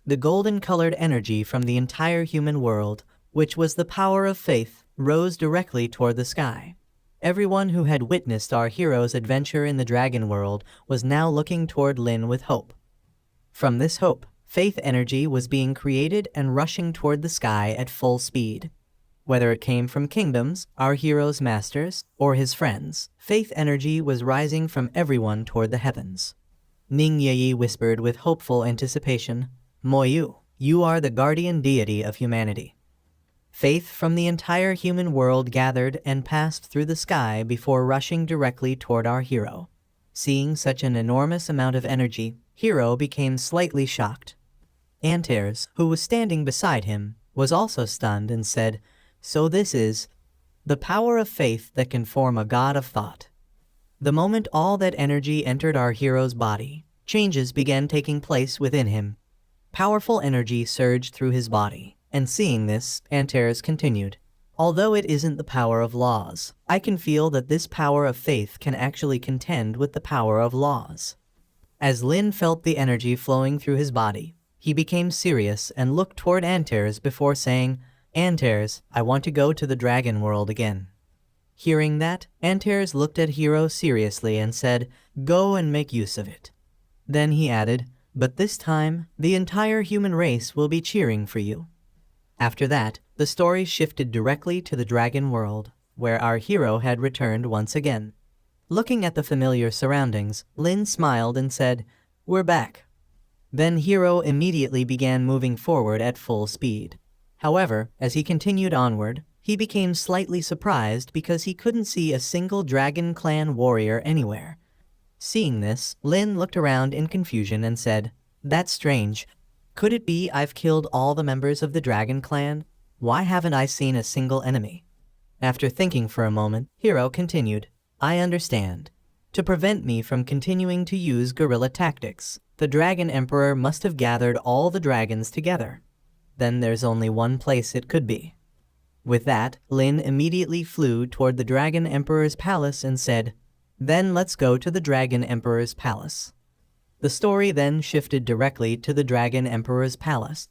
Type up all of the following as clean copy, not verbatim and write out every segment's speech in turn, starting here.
The golden-colored energy from the entire human world, which was the power of faith, rose directly toward the sky. Everyone who had witnessed our hero's adventure in the dragon world was now looking toward Lin with hope. From this hope, faith energy was being created and rushing toward the sky at full speed. Whether it came from kingdoms, our hero's masters, or his friends, faith energy was rising from everyone toward the heavens. Ning Yi whispered with hopeful anticipation, "Moyu, you are the guardian deity of humanity." Faith from the entire human world gathered and passed through the sky before rushing directly toward our hero. Seeing such an enormous amount of energy, Hero became slightly shocked. Antares, who was standing beside him, was also stunned and said, "So this is the power of faith that can form a god of thought." The moment all that energy entered our hero's body, changes began taking place within him. Powerful energy surged through his body, and seeing this, Antares continued, "Although it isn't the power of laws, I can feel that this power of faith can actually contend with the power of laws." As Lin felt the energy flowing through his body, he became serious and looked toward Antares before saying, "Antares, I want to go to the dragon world again." Hearing that, Antares looked at Hero seriously and said, "Go and make use of it." Then he added, "But this time, the entire human race will be cheering for you." After that, the story shifted directly to the dragon world, where our hero had returned once again. Looking at the familiar surroundings, Lin smiled and said, "We're back." Then Hero immediately began moving forward at full speed. However, as he continued onward, he became slightly surprised because he couldn't see a single Dragon Clan warrior anywhere. Seeing this, Lin looked around in confusion and said, "That's strange. Could it be I've killed all the members of the Dragon Clan? Why haven't I seen a single enemy?" After thinking for a moment, Hero continued, "I understand. To prevent me from continuing to use guerrilla tactics, the Dragon Emperor must have gathered all the dragons together. Then there's only one place it could be." With that, Lin immediately flew toward the Dragon Emperor's palace and said, "Then let's go to the Dragon Emperor's palace." The story then shifted directly to the Dragon Emperor's palace.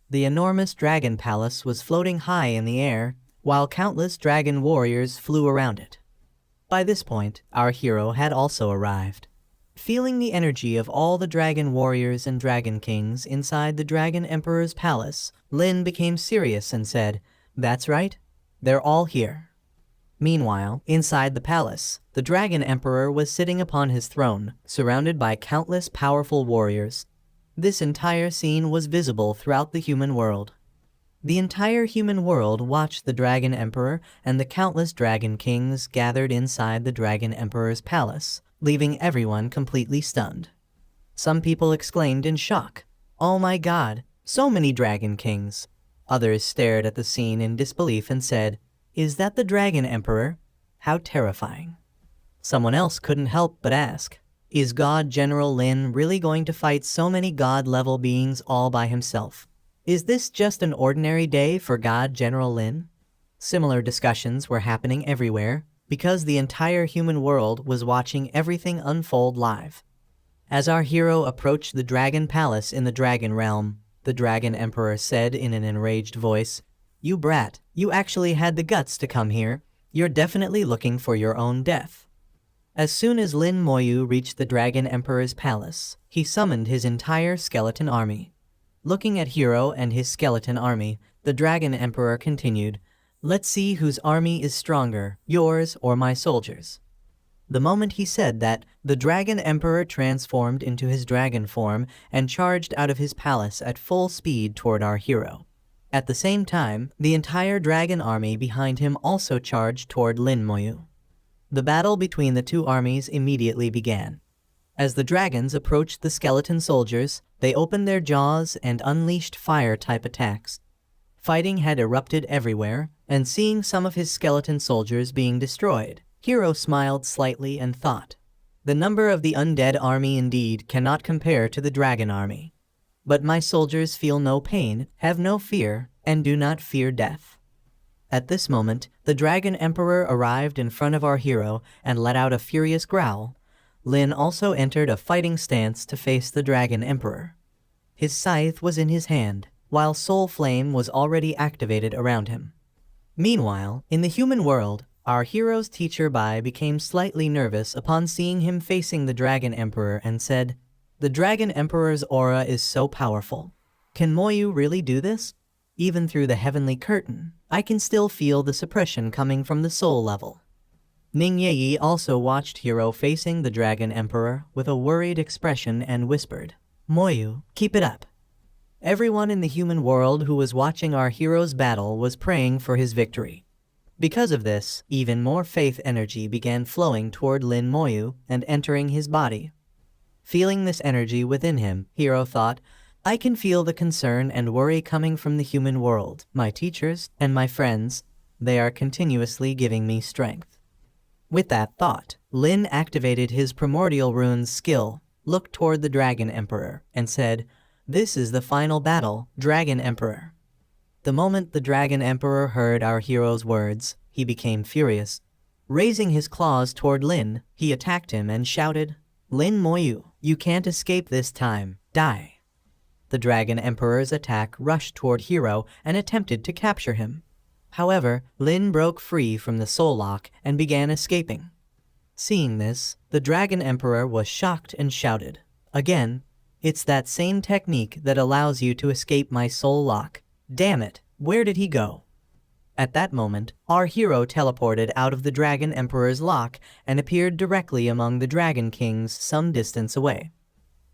The enormous dragon palace was floating high in the air, while countless dragon warriors flew around it. By this point, our hero had also arrived. Feeling the energy of all the dragon warriors and dragon kings inside the Dragon Emperor's palace, Lin became serious and said, "That's right. They're all here." Meanwhile, inside the palace, the Dragon Emperor was sitting upon his throne, surrounded by countless powerful warriors. This entire scene was visible throughout the human world. The entire human world watched the Dragon Emperor and the countless dragon kings gathered inside the Dragon Emperor's palace, leaving everyone completely stunned. Some people exclaimed in shock, "Oh my god, so many dragon kings!" Others stared at the scene in disbelief and said, "Is that the Dragon Emperor? How terrifying." Someone else couldn't help but ask, "Is God General Lin really going to fight so many god-level beings all by himself? Is this just an ordinary day for God General Lin?" Similar discussions were happening everywhere, because the entire human world was watching everything unfold live. As our hero approached the Dragon Palace in the Dragon Realm, the Dragon Emperor said in an enraged voice, "You brat, you actually had the guts to come here. You're definitely looking for your own death." As soon as Lin Moyu reached the Dragon Emperor's palace, he summoned his entire skeleton army. Looking at Hero and his skeleton army, the Dragon Emperor continued, "Let's see whose army is stronger, yours or my soldiers." The moment he said that, the Dragon Emperor transformed into his dragon form and charged out of his palace at full speed toward our hero. At the same time, the entire dragon army behind him also charged toward Lin Moyu. The battle between the two armies immediately began. As the dragons approached the skeleton soldiers, they opened their jaws and unleashed fire-type attacks. Fighting had erupted everywhere, and seeing some of his skeleton soldiers being destroyed, Hero smiled slightly and thought, "The number of the undead army indeed cannot compare to the dragon army. But my soldiers feel no pain, have no fear, and do not fear death." At this moment, the Dragon Emperor arrived in front of our hero and let out a furious growl. Lin also entered a fighting stance to face the Dragon Emperor. His scythe was in his hand, while soul flame was already activated around him. Meanwhile, in the human world, our hero's teacher Bai became slightly nervous upon seeing him facing the Dragon Emperor and said, "The Dragon Emperor's aura is so powerful. Can Moyu really do this? Even through the heavenly curtain, I can still feel the suppression coming from the soul level." Ning Yi also watched Hero facing the Dragon Emperor with a worried expression and whispered, "Moyu, keep it up." Everyone in the human world who was watching our hero's battle was praying for his victory. Because of this, even more faith energy began flowing toward Lin Moyu and entering his body. Feeling this energy within him, Hero thought, "I can feel the concern and worry coming from the human world, my teachers, and my friends. They are continuously giving me strength." With that thought, Lin activated his primordial runes skill, looked toward the Dragon Emperor, and said, "This is the final battle, Dragon Emperor." The moment the Dragon Emperor heard our hero's words, he became furious. Raising his claws toward Lin, he attacked him and shouted, "Lin Moyu, you can't escape this time, die." The Dragon Emperor's attack rushed toward Hero and attempted to capture him. However, Lin broke free from the soul lock and began escaping. Seeing this, the Dragon Emperor was shocked and shouted, "Again, it's that same technique that allows you to escape my soul lock. Damn it, where did he go?" At that moment, our hero teleported out of the Dragon Emperor's lock and appeared directly among the Dragon Kings some distance away.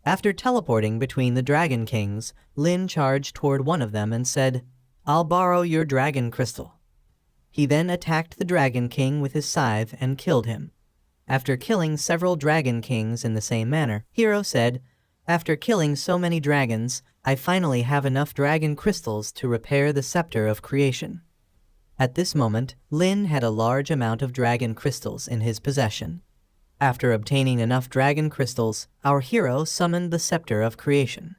After teleporting between the Dragon Kings, Lin charged toward one of them and said, "I'll borrow your dragon crystal." He then attacked the Dragon King with his scythe and killed him. After killing several Dragon Kings in the same manner, Hero said, "After killing so many dragons, I finally have enough dragon crystals to repair the scepter of creation." At this moment, Lin had a large amount of dragon crystals in his possession. After obtaining enough dragon crystals, our hero summoned the scepter of creation.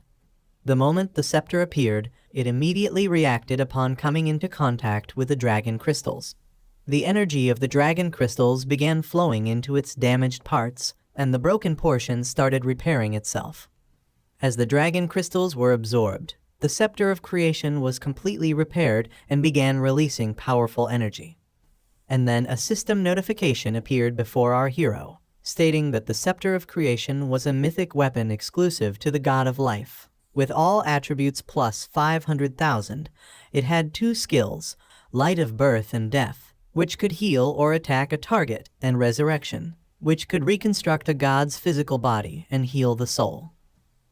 The moment the scepter appeared, it immediately reacted upon coming into contact with the dragon crystals. The energy of the dragon crystals began flowing into its damaged parts, and the broken portion started repairing itself. As the dragon crystals were absorbed, the scepter of creation was completely repaired and began releasing powerful energy. And then a system notification appeared before our hero, stating that the scepter of creation was a mythic weapon exclusive to the god of life. With all attributes plus 500,000, it had two skills, Light of Birth and Death, which could heal or attack a target, and Resurrection, which could reconstruct a god's physical body and heal the soul.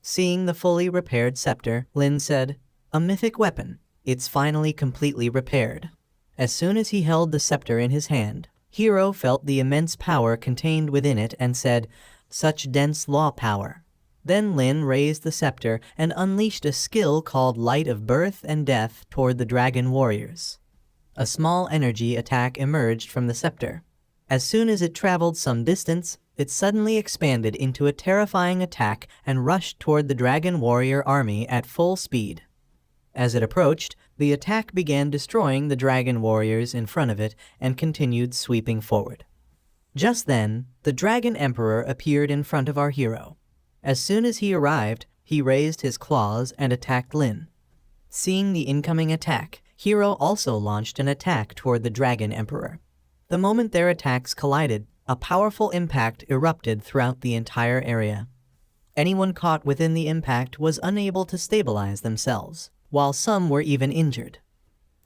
Seeing the fully repaired scepter, Lin said, "A mythic weapon. It's finally completely repaired." As soon as he held the scepter in his hand, Hero felt the immense power contained within it and said, "Such dense law power." Then Lin raised the scepter and unleashed a skill called Light of Birth and Death toward the dragon warriors. A small energy attack emerged from the scepter. As soon as it traveled some distance, it suddenly expanded into a terrifying attack and rushed toward the dragon warrior army at full speed. As it approached, the attack began destroying the dragon warriors in front of it and continued sweeping forward. Just then, the Dragon Emperor appeared in front of our hero. As soon as he arrived, he raised his claws and attacked Lin. Seeing the incoming attack, Hero also launched an attack toward the Dragon Emperor. The moment their attacks collided, a powerful impact erupted throughout the entire area. Anyone caught within the impact was unable to stabilize themselves, while some were even injured.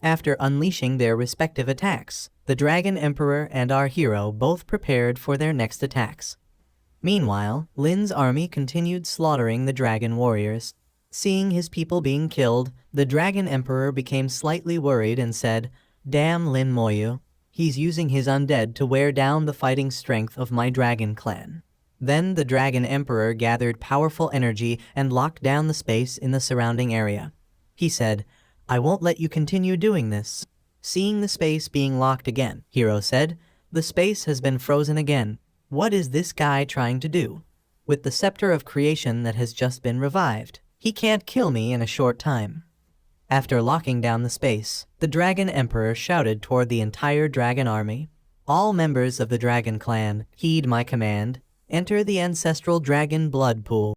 After unleashing their respective attacks, the Dragon Emperor and our hero both prepared for their next attacks. Meanwhile, Lin's army continued slaughtering the dragon warriors. Seeing his people being killed, the Dragon Emperor became slightly worried and said, "Damn Lin Moyu. He's using his undead to wear down the fighting strength of my dragon clan." Then the Dragon Emperor gathered powerful energy and locked down the space in the surrounding area. He said, "I won't let you continue doing this." Seeing the space being locked again, Hero said, "The space has been frozen again. What is this guy trying to do? With the scepter of creation that has just been revived, he can't kill me in a short time." After locking down the space, the Dragon Emperor shouted toward the entire dragon army, "All members of the dragon clan, heed my command. Enter the ancestral dragon blood pool."